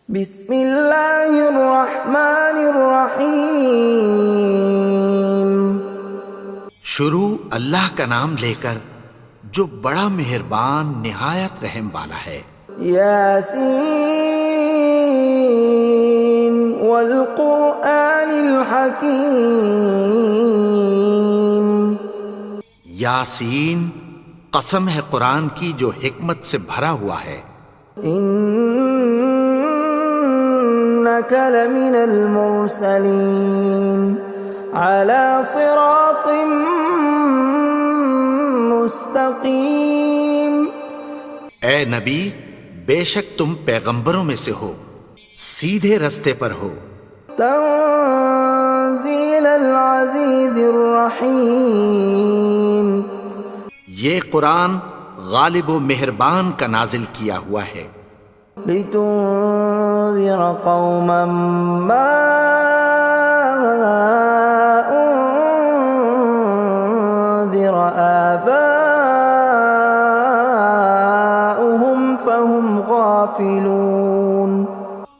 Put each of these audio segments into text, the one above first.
بسم اللہ الرحمن الرحیم۔ شروع اللہ کا نام لے کر جو بڑا مہربان نہایت رحم والا ہے۔ یاسین والقرآن الحکیم۔ یاسین، قسم ہے قرآن کی جو حکمت سے بھرا ہوا ہے۔ انک لمن المرسلین علی صراط مستقیم۔ اے نبی، بے شک تم پیغمبروں میں سے ہو، سیدھے رستے پر ہو۔ تنزیل العزیز الرحیم۔ یہ قرآن غالب و مہربان کا نازل کیا ہوا ہے۔ لتنذر قوما ما انذر آباؤهم فهم غافلون۔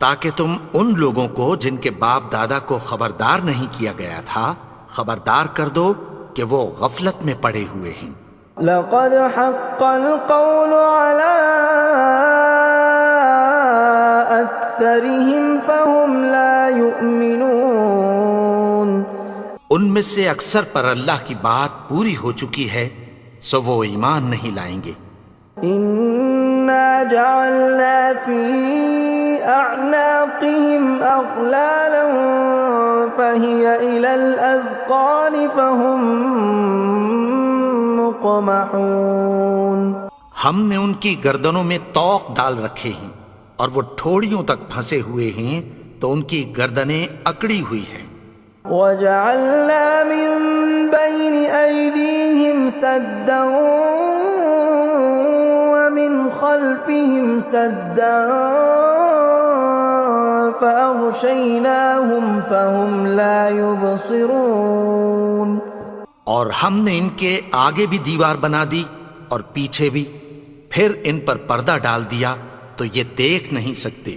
تاکہ تم ان لوگوں کو جن کے باپ دادا کو خبردار نہیں کیا گیا تھا خبردار کر دو کہ وہ غفلت میں پڑے ہوئے ہیں۔ لقد حق القول على أكثرهم فهم لا يؤمنون۔ ان میں سے اکثر پر اللہ کی بات پوری ہو چکی ہے سو وہ ایمان نہیں لائیں گے۔ إنا جعلنا في أعناقهم أغلالا فهي إلى الأذقان فهم مقمحون۔ ہم نے ان کی گردنوں میں طوق ڈال رکھے ہیں اور وہ ٹھوڑیوں تک پھنسے ہوئے ہیں تو ان کی گردنیں اکڑی ہوئی ہیں۔ وَجَعَلْنَا مِن بَيْنِ أَيْدِيهِمْ سَدًّا وَمِنْ خَلْفِهِمْ سَدًّا فَأَغْشَيْنَاهُمْ فَهُمْ لَا يُبْصِرُونَ۔ اور ہم نے ان کے آگے بھی دیوار بنا دی اور پیچھے بھی، پھر ان پر پردہ ڈال دیا تو یہ دیکھ نہیں سکتے۔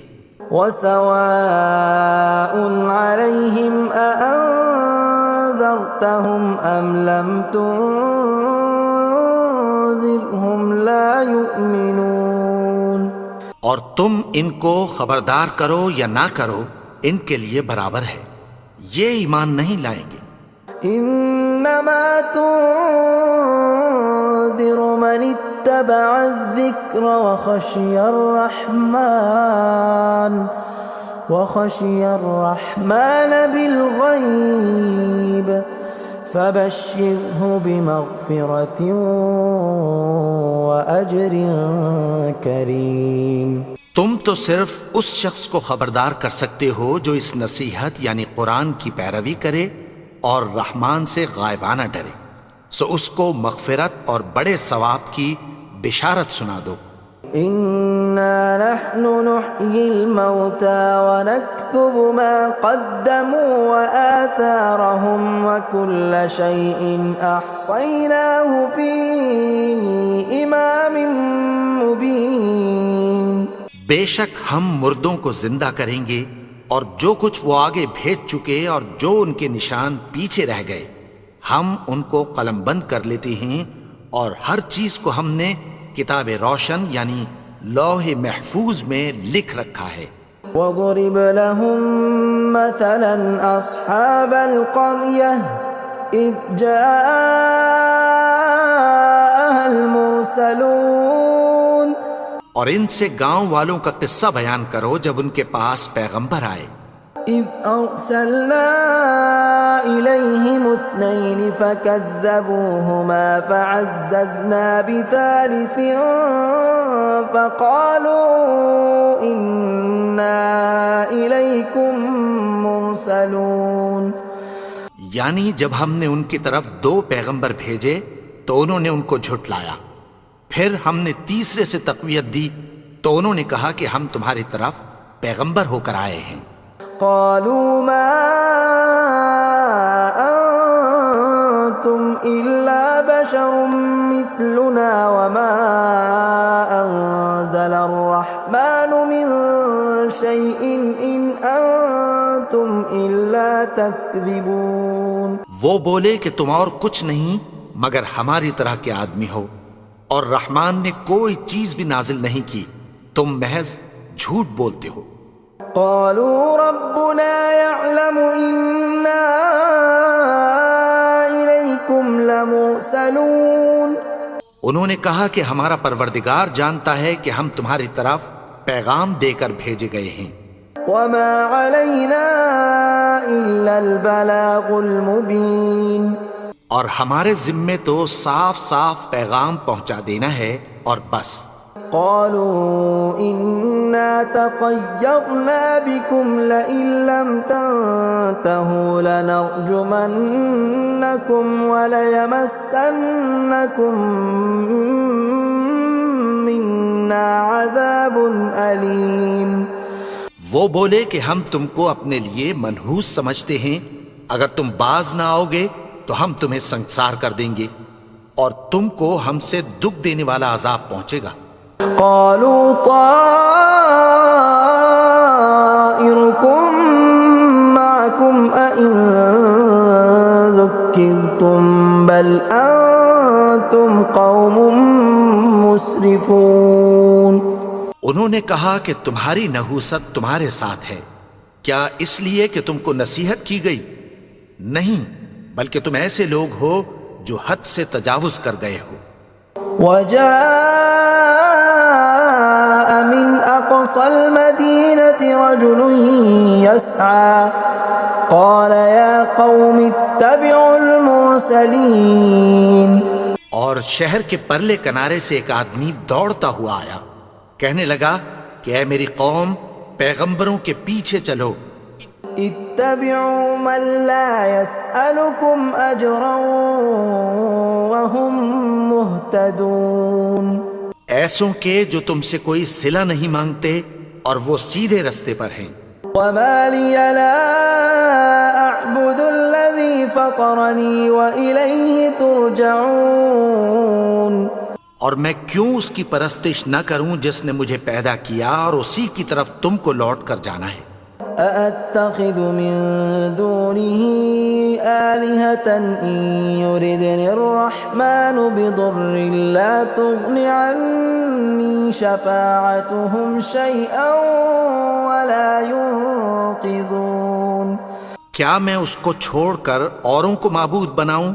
وَسَوَاءٌ عَلَيْهِمْ أَأَنذَرْتَهُمْ أَمْ لَمْ تُنذِرْهُمْ لَا يُؤْمِنُونَ۔ اور تم ان کو خبردار کرو یا نہ کرو ان کے لیے برابر ہے، یہ ایمان نہیں لائیں گے۔ انما تنذر من اتبع الذکر وخشی الرحمن بالغیب فبشرہ بمغفرۃ واجر کریم۔ تم تو صرف اس شخص کو خبردار کر سکتے ہو جو اس نصیحت یعنی قرآن کی پیروی کرے اور رحمان سے غائبانہ ڈرے، سو اس کو مغفرت اور بڑے ثواب کی بشارت سنا دو۔ اِنَّا نَحْنُ نُحْيِي الْمَوْتَى وَنَكْتُبُ مَا قَدَّمُوا وَآثَارَهُمْ وَكُلَّ شَيْءٍ أَحْصَيْنَاهُ فِي إِمَامٍ مُبِينٍ۔ بے شک ہم مردوں کو زندہ کریں گے اور جو کچھ وہ آگے بھیج چکے اور جو ان کے نشان پیچھے رہ گئے ہم ان کو قلم بند کر لیتے ہیں، اور ہر چیز کو ہم نے کتاب روشن یعنی لوح محفوظ میں لکھ رکھا ہے۔ وَضُرِبَ لَهُم مَّثَلًا أَصْحَابَ الْقَرْيَةِ إِذْ جَاءَهَا الْمُرْسَلُونَ۔ اور ان سے گاؤں والوں کا قصہ بیان کرو جب ان کے پاس پیغمبر آئے۔ إِذْ أَرْسَلْنَا إِلَيْهِمُ اثْنَيْنِ فَكَذَّبُوهُمَا فَعَزَّزْنَا بِثَالِثٍ فَقَالُوا إِنَّا إِلَيْكُمْ مُرْسَلُونَ۔ یعنی جب ہم نے ان کی طرف 2 پیغمبر بھیجے تو انہوں نے ان کو جھٹلایا، پھر ہم نے تیسرے سے تقویت دی تو انہوں نے کہا کہ ہم تمہاری طرف پیغمبر ہو کر آئے ہیں۔ قالوا ما انتم الا بشر مثلنا وما انزل الرحمن من شيء إن أنتم إلا تكذبون. وہ بولے کہ تم اور کچھ نہیں مگر ہماری طرح کے آدمی ہو، اور رحمان نے کوئی چیز بھی نازل نہیں کی، تم محض جھوٹ بولتے ہو. قالوا ربنا يعلم إنا إليكم لمرسلون. انہوں نے کہا کہ ہمارا پروردگار جانتا ہے کہ ہم تمہاری طرف پیغام دے کر بھیجے گئے ہیں. وما علينا إلا البلاغ المبين. اور ہمارے ذمے تو صاف صاف پیغام پہنچا دینا ہے اور بس. قالوا إنا تطيرنا بكم لئن لم تنتهوا لنرجمنكم وليمسنكم منا عذاب أليم. وہ بولے کہ ہم تم کو اپنے لیے منحوس سمجھتے ہیں، اگر تم باز نہ آؤ گے تو ہم تمہیں سنسار کر دیں گے اور تم کو ہم سے دکھ دینے والا عذاب پہنچے گا. قالوا طائركم معكم أئن ذكرتم بل أنتم قوم مسرفون. انہوں نے کہا کہ تمہاری نحوست تمہارے ساتھ ہے، کیا اس لیے کہ تم کو نصیحت کی گئی؟ نہیں، بلکہ تم ایسے لوگ ہو جو حد سے تجاوز کر گئے ہو. وجاء من أقصى المدينة رجل يسعى قال يا قوم اتبعوا المرسلين. اور شہر کے پرلے کنارے سے ایک آدمی دوڑتا ہوا آیا، کہنے لگا کہ اے میری قوم، پیغمبروں کے پیچھے چلو. اتبعوا من لا يسألكم أجرا وهم مهتدون. ایسوں کے جو تم سے کوئی صلہ نہیں مانگتے اور وہ سیدھے رستے پر ہیں. وما لي لا أعبد الذي فطرني وإليه ترجعون. اور میں کیوں اس کی پرستش نہ کروں جس نے مجھے پیدا کیا اور اسی کی طرف تم کو لوٹ کر جانا ہے. أأتخذ من دونه آلهة إن يردني الرحمن بضر لا تغن عني شفاعتهم شيئا ولا ينقذون. کیا میں اس کو چھوڑ کر اوروں کو معبود بناؤں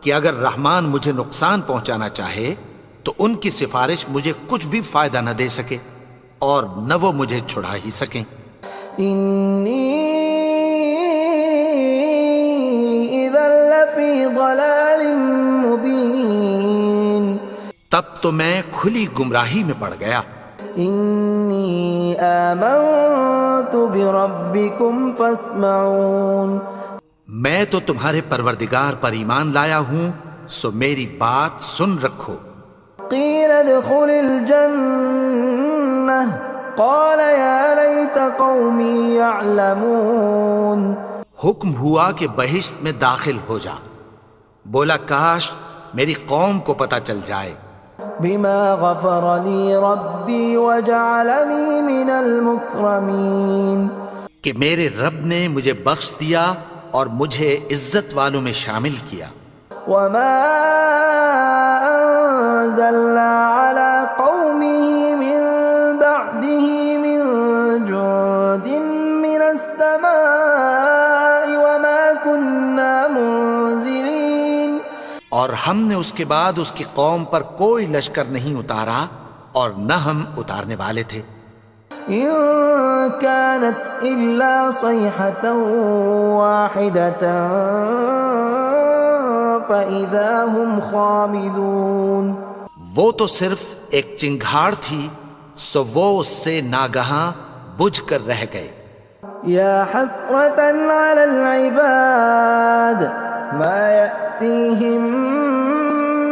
کہ اگر رحمان مجھے نقصان پہنچانا چاہے تو ان کی سفارش مجھے کچھ بھی فائدہ نہ دے سکے اور نہ وہ مجھے چھڑا ہی سکیں. إني إذا لفي ضلال مبين. تب تو میں کھلی گمراہی میں پڑ گیا. إني آمنت بربكم فاسمعون. میں تو تمہارے پروردگار پر ایمان لایا ہوں، سو میری بات سن رکھو. قيل ادخل الجنة قال يا ليت قومي يعلمون. حکم ہوا کہ بہشت میں داخل ہو جا. بولا کاش میری قوم کو پتہ چل جائے. بما غفر لي ربي وجعلني من المكرمين. کہ میرے رب نے مجھے بخش دیا اور مجھے عزت والوں میں شامل کیا. وما أنزلنا على قومه من بعده من جند من السماء وما كنا منزلين. اور ہم نے اس کے بعد اس کی قوم پر کوئی لشکر نہیں اتارا اور نہ ہم اتارنے والے تھے. إن كانت إلا صيحة واحدة فإذا هم خامدون. وہ تو صرف ایک چنگھاڑ تھی، سو وہ اس سے ناگہاں بجھ کر رہ گئے. يا حسرة على العباد ما يأتيهم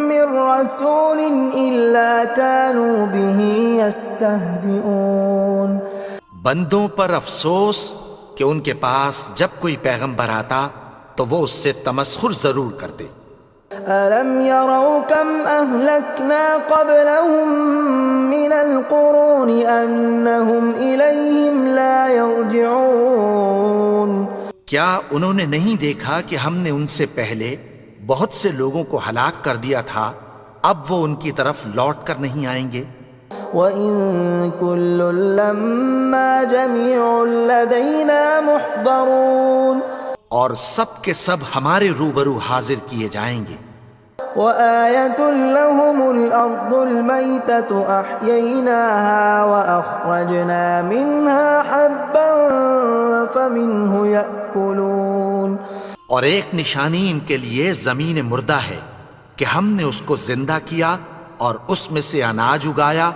من رسول إلا كانوا به يستهزئون. بندوں پر افسوس کہ ان کے پاس جب کوئی پیغمبر آتا تو وہ اس سے تمسخر ضرور کرتے. أَلَمْ يَرَوْا كَمْ أَهْلَكْنَا قَبْلَهُمْ مِنَ الْقُرُونِ أَنَّهُمْ إِلَيْهِمْ لَا يَرْجِعُونَ کیا انہوں نے نہیں دیکھا کہ ہم نے ان سے پہلے بہت سے لوگوں کو ہلاک کر دیا تھا، اب وہ ان کی طرف لوٹ کر نہیں آئیں گے؟ وَإِن كُلٌّ لَّمَّا جَمِيعٌ لَّدَيْنَا مُحْضَرُونَ اور سب کے سب ہمارے روبرو حاضر کیے جائیں گے۔ وَآيَةٌ لَّهُمُ الْأَرْضُ الْمَيْتَةُ أَحْيَيْنَاهَا وَأَخْرَجْنَا مِنْهَا حَبًّا فَمِنْهُ يَأْكُلُونَ اور ایک نشانی ان کے لیے زمین مردہ ہے کہ ہم نے اس کو زندہ کیا اور اس میں سے اناج اگایا،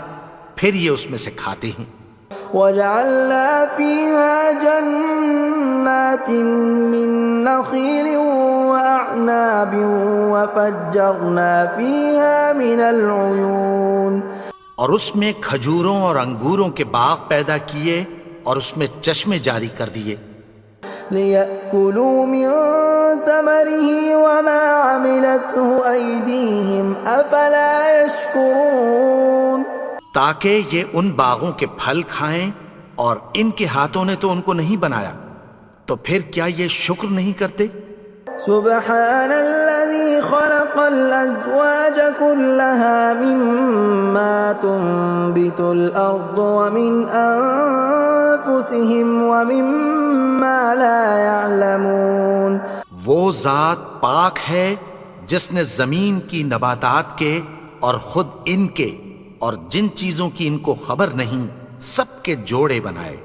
پھر یہ اس میں سے کھاتے ہیں۔ وَجَعَلْنَا فِيهَا جَنَّاتٍ مِّن نَّخِيلٍ وَأَعْنَابٍ وَفَجَّرْنَا فِيهَا مِنَ الْعُيُونِ اور اس میں کھجوروں اور انگوروں کے باغ پیدا کیے اور اس میں چشمے جاری کر دیے، لِيَأْكُلُوا مِن ثَمَرِهِ وَمَا عَمِلَتْهُ أَيْدِيهِمْ أَفَلَا يَشْكُرُونَ تاکہ یہ ان باغوں کے پھل کھائیں، اور ان کے ہاتھوں نے تو ان کو نہیں بنایا، تو پھر کیا یہ شکر نہیں کرتے؟ سبحان الذي خلق الأزواج كلها مما تنبت الأرض ومن أنفسهم ومما لا يعلمون وہ ذات پاک ہے جس نے زمین کی نباتات کے اور خود ان کے اور جن چیزوں کی ان کو خبر نہیں سب کے جوڑے بنائے۔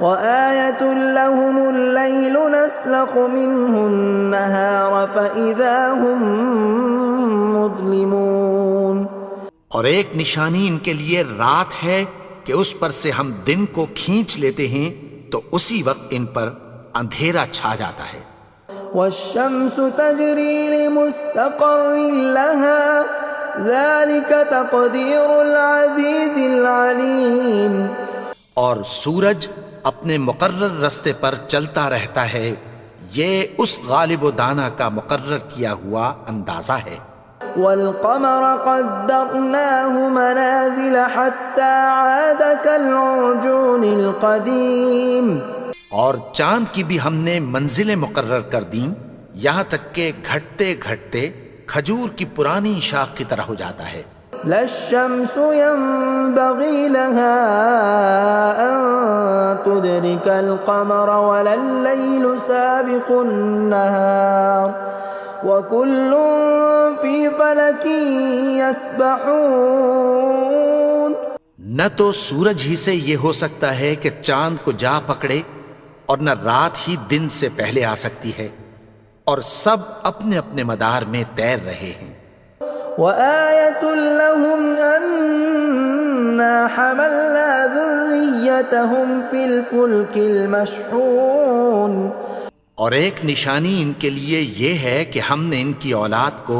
وَآيَةٌ لَّهُمُ اللَّيْلُ نَسْلَخُ مِنْهُ النَّهَارَ فَإِذَا هُمْ مُظْلِمُونَ اور ایک نشانی ان کے لیے رات ہے کہ اس پر سے ہم دن کو کھینچ لیتے ہیں تو اسی وقت ان پر اندھیرا چھا جاتا ہے۔ وَالشَّمْسُ تَجْرِي لِمُسْتَقَرٍّ لَّهَا ذَلِكَ تَقْدِيرُ الْعَزِيزِ الْعَلِيمِ اور سورج اپنے مقرر رستے پر چلتا رہتا ہے، یہ اس غالب و دانا کا مقرر کیا ہوا اندازہ ہے۔ وَالْقَمَرَ قَدَّرْنَاهُ مَنَازِلَ حَتَّى عَادَ كَالْعُرْجُونِ الْقَدِيمِ اور چاند کی بھی ہم نے منزلیں مقرر کر دیں، یہاں تک کہ گھٹتے گھٹتے کھجور کی پرانی شاخ کی طرح ہو جاتا ہے۔ لا الشمس ينبغي لها أن تدرك القمر ولا الليل سابق النهار وكل في فلك يسبحون نہ تو سورج ہی سے یہ ہو سکتا ہے کہ چاند کو جا پکڑے، اور نہ رات ہی دن سے پہلے آ سکتی ہے، اور سب اپنے اپنے مدار میں تیر رہے ہیں۔ وَآيَةٌ لَّهُمْ أَنَّا حَمَلْنَا ذُرِّيَّتَهُمْ فِي الْفُلْكِ الْمَشْحُونِ اور ایک نشانی ان کے لیے یہ ہے کہ ہم نے ان کی اولاد کو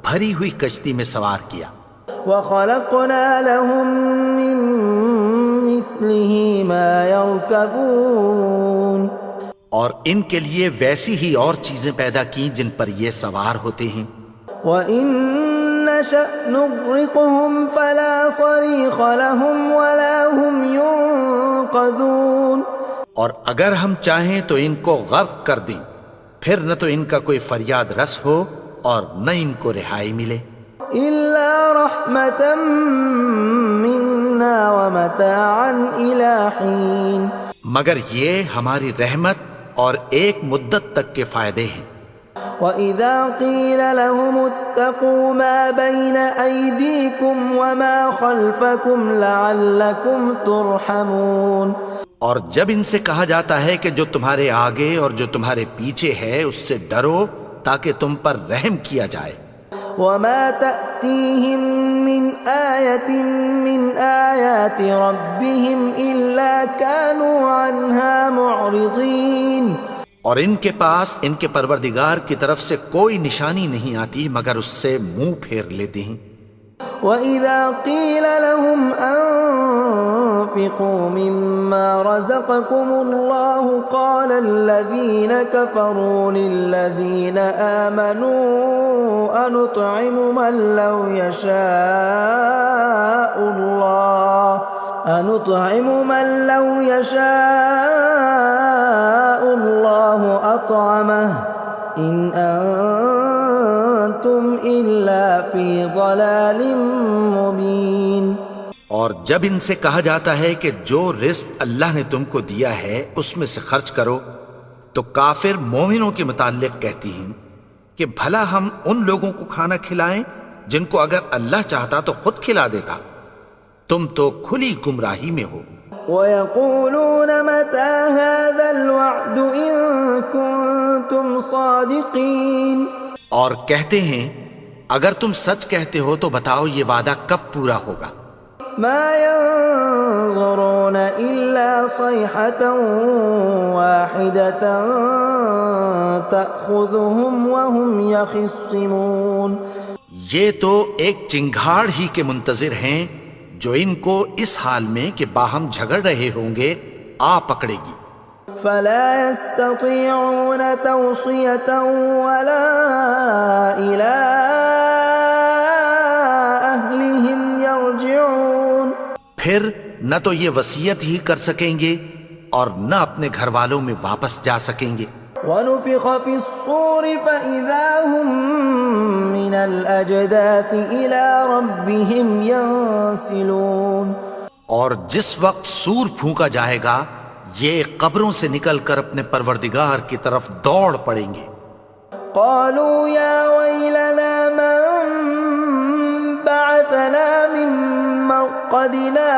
بھری ہوئی کشتی میں سوار کیا۔ وَخَلَقْنَا لَهُم مِّن مِّثْلِهِ مَا يَرْكَبُونَ اور ان کے لیے ویسی ہی اور چیزیں پیدا کی جن پر یہ سوار ہوتے ہیں۔ وَإِن نَّشَأْ نُغْرِقْهُمْ فَلَا صَرِيخَ لَهُمْ وَلَا هُمْ يُنقَذُونَ اور اگر ہم چاہیں تو ان کو غرق کر دیں، پھر نہ تو ان کا کوئی فریاد رس ہو اور نہ ان کو رہائی ملے۔ إِلَّا رَحْمَةً مِّنَّا وَمَتَاعًا إِلَىٰ حِينٍ مگر یہ ہماری رحمت اور ایک مدت تک کے فائدے ہیں۔ وَإِذَا قِيلَ لَهُمُ اتَّقُوا مَا بَيْنَ أَيْدِيكُمْ وَمَا خَلْفَكُمْ لَعَلَّكُمْ تُرْحَمُونَ اور جب ان سے کہا جاتا ہے کہ جو تمہارے آگے اور جو تمہارے پیچھے ہے اس سے ڈرو تاکہ تم پر رحم کیا جائے۔ وَمَا تَأْتِيهِم مِّنْ آيَةٍ مِّنْ آيَاتِ رَبِّهِمْ إِلَّا كَانُوا عَنْهَا مُعْرِضِينَ اور ان کے پاس ان کے پروردگار کی طرف سے کوئی نشانی نہیں آتی مگر اس سے منہ پھیر لیتے ہیں۔ وَإِذَا قِيلَ لَهُمْ أَنفِقُوا مِمَّا رَزَقَكُمُ اللَّهُ قَالَ الَّذِينَ كَفَرُوا لِلَّذِينَ آمَنُوا أَنُطْعِمُ مَن لَّوْ يَشَاءُ اللَّهُ أَطْعَمَهُ إِنْ أَنْتُمْ إِلَّا فِي ضَلَالٍ مُبِينٍ۔ اور جب ان سے کہا جاتا ہے کہ جو رزق اللہ نے تم کو دیا ہے اس میں سے خرچ کرو، تو کافر مومنوں کے متعلق کہتی ہیں کہ بھلا ہم ان لوگوں کو کھانا کھلائیں جن کو اگر اللہ چاہتا تو خود کھلا دیتا، تم تو کھلی گمراہی میں ہو۔ وَيَقُولُونَ مَتَى هَذَا الْوَعْدُ إِن كُنتُمْ صَادِقِينَ، اور کہتے ہیں اگر تم سچ کہتے ہو تو بتاؤ یہ وعدہ کب پورا ہوگا۔ مَا يَنظُرُونَ إِلَّا صَيْحَةً وَاحِدَةً تَأْخُذُهُمْ وَهُمْ يَخِصِّمُونَ، یہ تو ایک چنگھاڑ ہی کے منتظر ہیں جو ان کو اس حال میں کہ باہم جھگڑ رہے ہوں گے آ پکڑے گی۔ فَلَا يَسْتَطِيعُونَ تَوْصِيَةً وَلَا إِلَىٰ أَهْلِهِمْ يَرْجِعُونَ، پھر نہ تو یہ وصیت ہی کر سکیں گے اور نہ اپنے گھر والوں میں واپس جا سکیں گے۔ وَنُفِخَ فِي الصُّورِ فَإِذَا هُم مِّنَ الْأَجْدَاثِ إِلَىٰ رَبِّهِمْ يَنسِلُونَ، اور جس وقت سور پھونکا جائے گا یہ قبروں سے نکل کر اپنے پروردگار کی طرف دوڑ پڑیں گے۔ قَالُوا يَا وَيْلَنَا مَن بَعَثَنَا مِن مَّرْقَدِنَا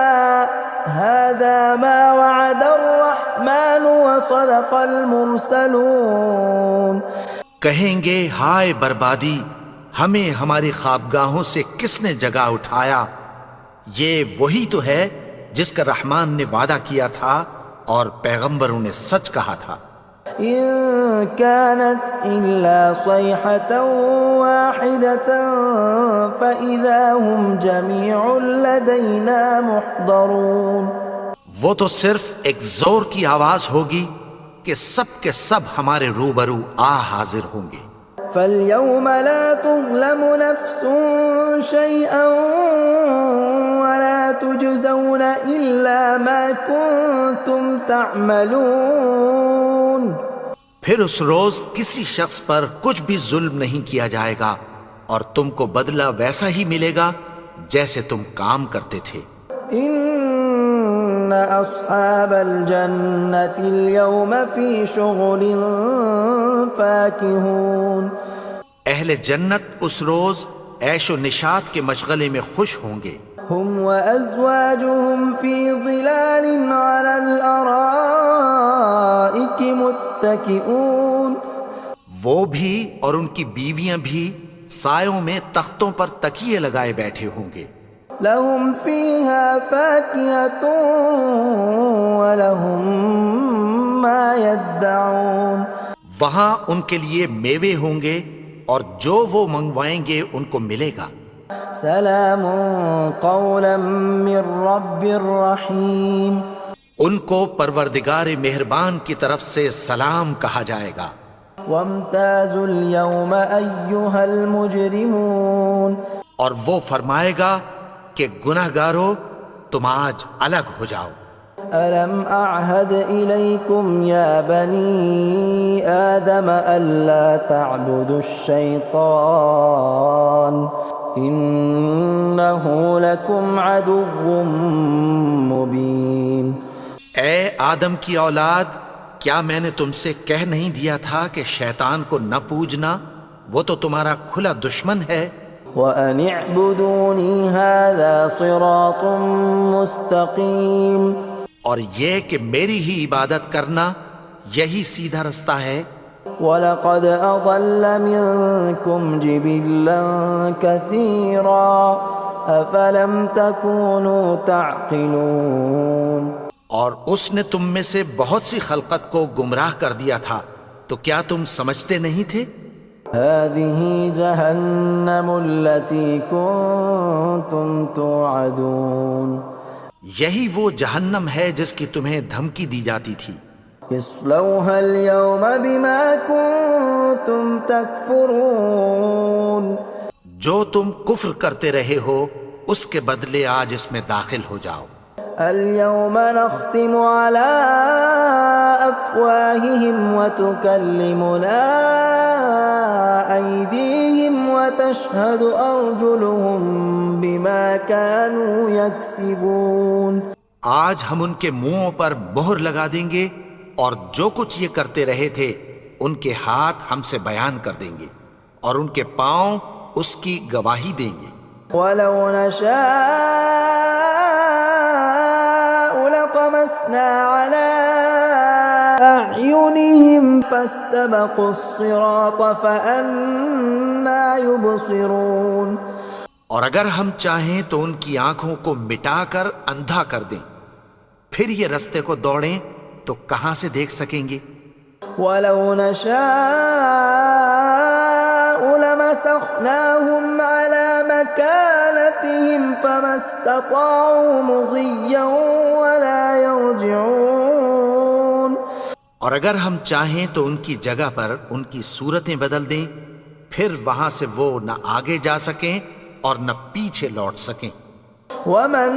هَٰذَا مَا وَعَدَ الرَّحْمَٰنُ وَصَدَقَ الْمُرْسَلُونَ، کہیں گے ہائے بربادی، ہمیں ہماری خوابگاہوں سے کس نے جگا اٹھایا، یہ وہی تو ہے جس کا رحمان نے وعدہ کیا تھا اور پیغمبروں نے سچ کہا تھا۔ إِن كَانَتْ إِلَّا صَيْحَةً وَاحِدَةً فَإِذَا هُمْ جَمِيعٌ لَدَيْنَا مُحْضَرُونَ، وہ تو صرف ایک زور کی آواز ہوگی کہ سب کے سب ہمارے روبرو آ حاضر ہوں گے۔ فَالْيَوْمَ لَا تُظْلَمُ نَفْسٌ شَيْئًا وَلَا تُجْزَوْنَ إِلَّا مَا كُنتُمْ تَعْمَلُونَ، پھر اس روز کسی شخص پر کچھ بھی ظلم نہیں کیا جائے گا اور تم کو بدلہ ویسا ہی ملے گا جیسے تم کام کرتے تھے۔ إِنَّ أَصْحَابَ الْجَنَّةِ الْيَوْمَ فِي شُغُلٍ فَاكِهُونَ، اہل جنت اس روز عیش و نشاط کے مشغلے میں خوش ہوں گے۔ هُمْ وَأَزْوَاجُهُمْ فِي ظِلَالٍ عَلَى الْأَرَائِكِ مُتَّكِئُونَ، وہ بھی اور ان کی بیویاں بھی سایوں میں تختوں پر تکیے لگائے بیٹھے ہوں گے۔ لَهُمْ فِيهَا فَاكِهَةٌ وَلَهُمْ مَا يَدَّعُونَ، وہاں ان کے لیے میوے ہوں گے اور جو وہ منگوائیں گے ان کو ملے گا۔ سلام قولا من رب رحیم، ان کو پروردگار مہربان کی طرف سے سلام کہا جائے گا۔ وامتازوا اليوم ایھا المجرمون، اور وہ فرمائے گا کہ گنہگارو تم آج الگ ہو جاؤ۔ ألم أعهد إليكم يا بني آدم ألا تعبدوا الشيطان إنه لكم عدو مبين۔ اے آدم کی اولاد، کیا میں نے تم سے کہہ نہیں دیا تھا کہ شیطان کو نہ پوجنا، وہ تو تمہارا کھلا دشمن ہے۔ وَأَنِ اعْبُدُونِي هَذَا صِرَاطٌ مُسْتَقِيمٌ، اور یہ کہ میری ہی عبادت کرنا یہی سیدھا رستہ ہے۔ وَلَقَدْ أَضَلَّ مِنكُمْ جِبِلًّا كَثِيرًا أَفَلَمْ تَكُونُوا تَعْقِلُونَ، اور اس نے تم میں سے بہت سی خلقت کو گمراہ کر دیا تھا، تو کیا تم سمجھتے نہیں تھے؟ هذه جهنم التي كنتم توعدون یہی وہ جہنم ہے جس کی تمہیں دھمکی دی جاتی تھی. اصلوها اليوم بما كنتم تكفرون جو تم کفر کرتے رہے ہو اس کے بدلے آج اس میں داخل ہو جاؤ. اليوم نختم على أفواههم وتكلمنا أيديهم وتشهد أرجلهم بما كانوا يكسبون. آج ہم ان کے منہوں پر مہر لگا دیں گے اور جو کچھ یہ کرتے رہے تھے ان کے ہاتھ ہم سے بیان کر دیں گے اور ان کے پاؤں اس کی گواہی دیں گے. ولو نشاء لطمسنا على أعينهم فاستبقوا الصراط فأنى يبصرون. اور اگر ہم چاہیں تو ان کی آنکھوں کو مٹا کر اندھا کر دیں، پھر یہ رستے کو دوڑیں تو کہاں سے دیکھ سکیں گے. ولو نشاء لمسخناهم على مكانتهم فما استطاعوا مضيا ولا يرجعون. اور اگر ہم چاہیں تو ان کی جگہ پر ان کی صورتیں بدل دیں، پھر وہاں سے وہ نہ آگے جا سکیں اور نہ پیچھے لوٹ سکیں. ومن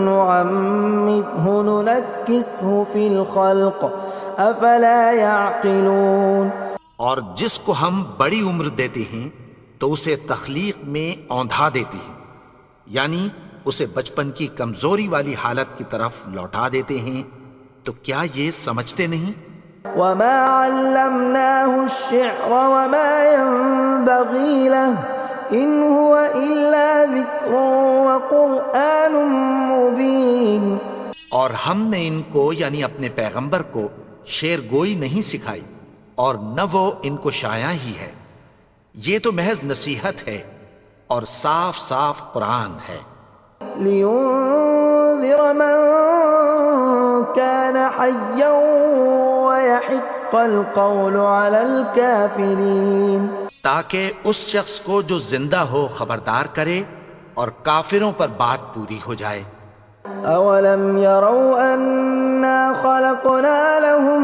نعمره ننكسه في الخلق افلا يعقلون. اور جس کو ہم بڑی عمر دیتے ہیں تو اسے تخلیق میں اوندھا دیتے ہیں، یعنی اسے بچپن کی کمزوری والی حالت کی طرف لوٹا دیتے ہیں. تو کیا یہ سمجھتے نہیں؟ وما علمناه الشعر وما ينبغي له ان هو الا ذکر وقرآن مبین. اور ہم نے ان کو یعنی اپنے پیغمبر کو شعر گوئی نہیں سکھائی اور نہ وہ ان کو شایع ہی ہے، یہ تو محض نصیحت ہے اور صاف صاف قرآن ہے. لينذر من كان حيا ويحق القول على الكافرين. تاکہ اس شخص کو جو زندہ ہو خبردار کرے اور کافروں پر بات پوری ہو جائے. اولم يروا انا خلقنا لهم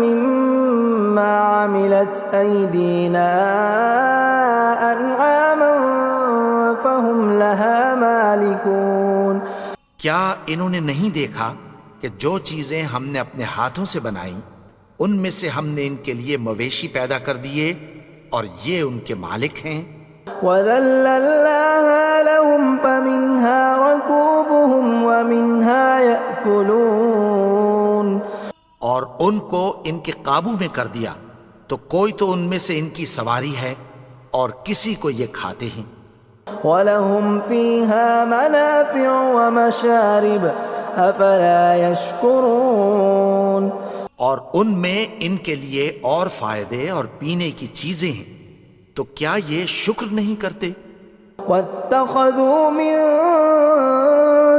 مما عملت ايدينا انعاما فهم لها مالكون. کیا انہوں نے نہیں دیکھا کہ جو چیزیں ہم نے اپنے ہاتھوں سے بنائیں ان میں سے ہم نے ان کے لیے مویشی پیدا کر دیے اور یہ ان کے مالک ہیں. وَذَلَّلْنَاهَا لَهُمْ فَمِنْهَا رَكُوبُهُمْ وَمِنْهَا يَأْكُلُونَ. اور ان کو ان کے قابو میں کر دیا تو کوئی تو ان میں سے ان کی سواری ہے اور کسی کو یہ کھاتے ہیں. وَلَهُمْ فِيهَا مَنَافِعُ وَمَشَارِبُ أَفَلَا يَشْكُرُونَ. اور ان میں ان کے لیے اور فائدے اور پینے کی چیزیں ہیں، تو کیا یہ شکر نہیں کرتے؟ وَاتَّخَذُوا مِن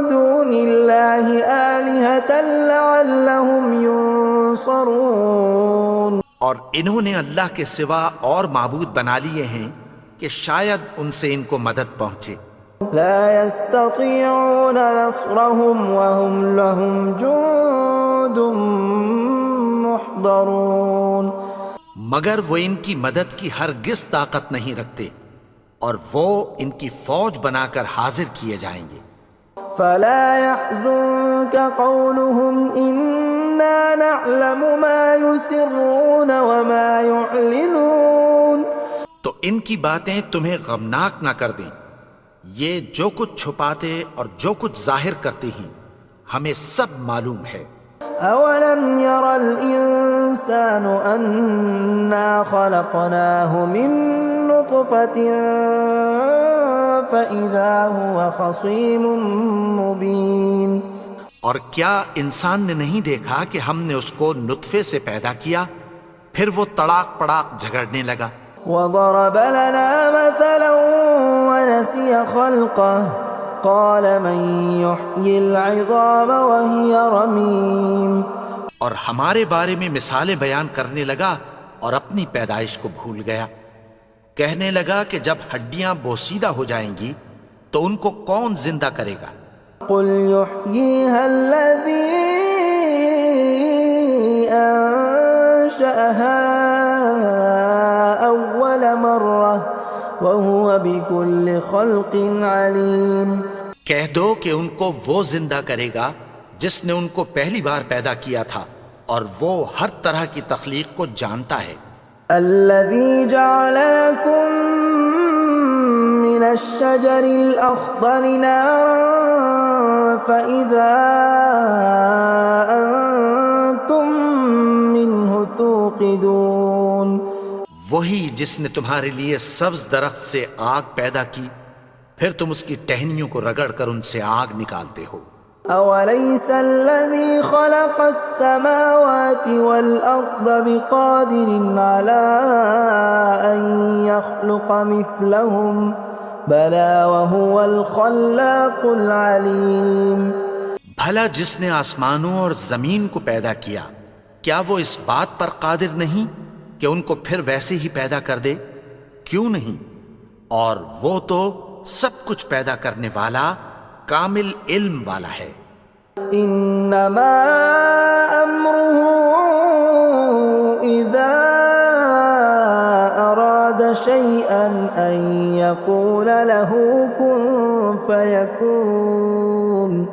دُونِ اللَّهِ آلِهَةً لَعَلَّهُمْ يُنصَرُونَ. اور انہوں نے اللہ کے سوا اور معبود بنا لیے ہیں کہ شاید ان سے ان کو مدد پہنچے. لا يستطيعون نصرهم وهم لهم جند محضرون. مگر وہ ان کی مدد کی ہرگز طاقت نہیں رکھتے اور وہ ان کی فوج بنا کر حاضر کیے جائیں گے. فلا يحزنك قولهم إنا نعلم ما يسرون وما يعلنون. تو ان کی باتیں تمہیں غمناک نہ کر دیں، یہ جو کچھ چھپاتے اور جو کچھ ظاہر کرتے ہیں ہمیں سب معلوم ہے. أولم ير الإنسان أنا خلقناه من نطفة فإذا هو خصيم مبين. اور کیا انسان نے نہیں دیکھا کہ ہم نے اس کو نطفے سے پیدا کیا پھر وہ تڑاک پڑاک جھگڑنے لگا. وضرب لنا مثلا ونسي خلقه قال من يحيي العظام وهي رميم. اور ہمارے بارے میں مثالیں بیان کرنے لگا اور اپنی پیدائش کو بھول گیا. کہنے لگا کہ جب ہڈیاں بوسیدہ ہو جائیں گی تو ان کو کون زندہ کرے گا؟ قل يحييها الذي أنشأها أول مرة وهو بكل خلق عليم۔ کہہ دو کہ ان کو وہ زندہ کرے گا جس نے ان کو پہلی بار پیدا کیا تھا اور وہ ہر طرح کی تخلیق کو جانتا ہے۔ الذي جعل لكم من الشجر الأخضر نارا فإذا أنتم منه توقدون۔ وہی جس نے تمہارے لیے سبز درخت سے آگ پیدا کی، پھر تم اس کی ٹہنیوں کو رگڑ کر ان سے آگ نکالتے ہو۔ أوليس الذي خلق السماوات والأرض بقادر على أن يخلق مثلهم بلى وهو الخلاق العليم۔ بھلا جس نے آسمانوں اور زمین کو پیدا کیا، کیا وہ اس بات پر قادر نہیں کہ ان کو پھر ویسے ہی پیدا کر دے؟ کیوں نہیں؟ اور وہ تو سب کچھ پیدا کرنے والا، کامل علم والا ہے۔ انما امره اذا اراد شيئا ان يقول له كن فيكون۔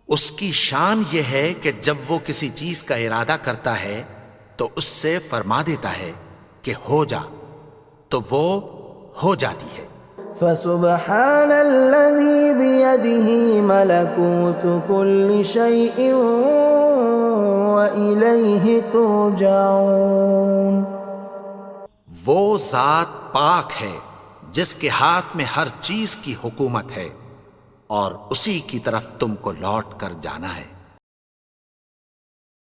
اس کی شان یہ ہے کہ جب وہ کسی چیز کا ارادہ کرتا ہے تو اس سے فرما دیتا ہے کہ ہو جا، تو وہ ہو جاتی ہے۔ فسبحان الذي بيده ملكوت كل شيء وإليه ترجعون۔ وہ ذات پاک ہے جس کے ہاتھ میں ہر چیز کی حکومت ہے اور اسی کی طرف تم کو لوٹ کر جانا ہے۔